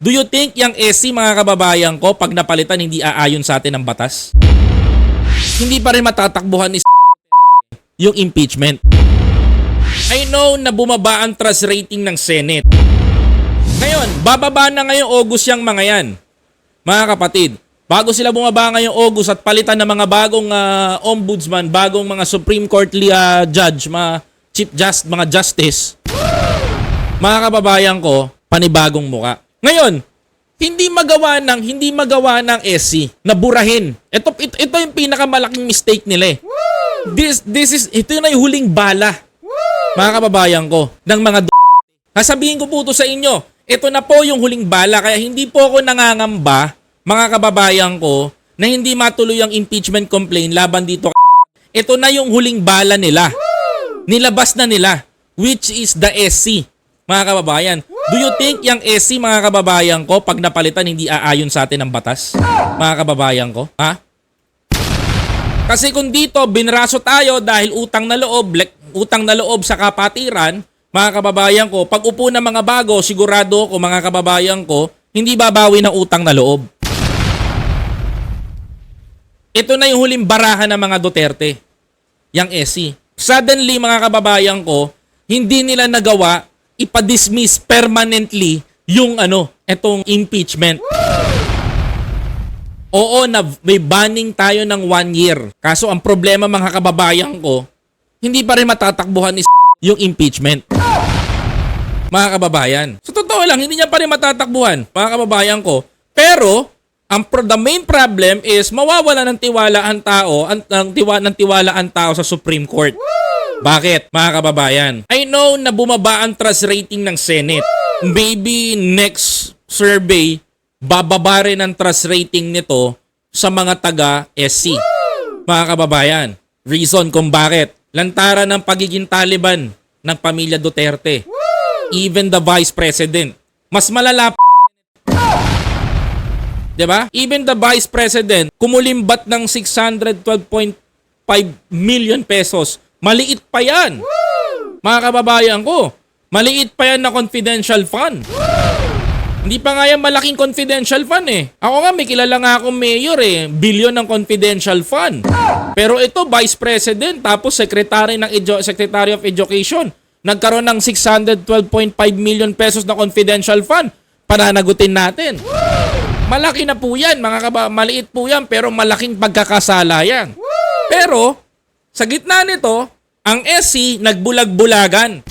Do you think yung SC mga kababayan ko pag napalitan hindi aayon sa atin ng batas? Hindi pa rin matatakbuhan ni yung impeachment. I know na bumaba ang trust rating ng Senate. Ngayon, bababa na ngayong August yung mga yan. Mga kapatid, bago sila bumaba ngayong August at palitan ng mga bagong ombudsman, bagong mga Supreme Court judge, mga mga justice, mga kababayan ko, panibagong muka. Ngayon, hindi magawa ng SC na burahin. Ito yung pinakamalaking mistake nila eh. Ito na yung huling bala, mga kababayan ko, ng mga sasabihin ko po ito sa inyo, ito na po yung huling bala, kaya hindi po ako nangangamba, mga kababayan ko, na hindi matuloy ang impeachment complaint laban dito. Ito na yung huling bala nila. Nilabas na nila, which is the SC, mga kababayan. Do you think yung SC, mga kababayan ko, pag napalitan hindi aayon sa atin ng batas? Mga kababayan ko, ha? Kasi kung dito, binraso tayo dahil utang na loob sa kapatiran, mga kababayan ko, pag upo ng mga bago, sigurado ko, mga kababayan ko, hindi babawi ng utang na loob. Ito na yung huling barahan ng mga Duterte, yung SC. Suddenly, mga kababayan ko, hindi nila nagawa ipa-dismiss permanently yung etong impeachment. Oo, may banning tayo ng 1 year. Kaso ang problema, mga kababayan ko, hindi pa rin matatakbuhan ni yung impeachment. Mga kababayan. So totoo lang, hindi niya pa rin matatakbuhan, mga kababayan ko. Pero the main problem is mawawala ng tiwala ang tao, ng tiwala ang tao sa Supreme Court. Bakit, mga kababayan? I know na bumaba ang trust rating ng Senate. Maybe next survey, bababa rin ang trust rating nito sa mga taga-SC. Mga kababayan, reason kung bakit. Lantaran ng pagiging Taliban ng pamilya Duterte. Even the Vice President. Mas malala diba? Even the Vice President, kumulimbat ng 612.5 million pesos. Maliit pa yan. Mga kababayan ko, maliit pa yan na confidential fund. Hindi pa nga yan malaking confidential fund eh. Ako nga, may kilala nga akong mayor eh. Billion ng confidential fund. Pero ito, Vice President, tapos Secretary of Education, nagkaroon ng 612.5 million pesos na confidential fund. Pananagutin natin. Malaki na po yan, maliit po yan, pero malaking pagkakasala yan. Pero, sa gitna nito, ang SC nagbulag-bulagan.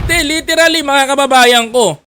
Literally, mga kababayan ko,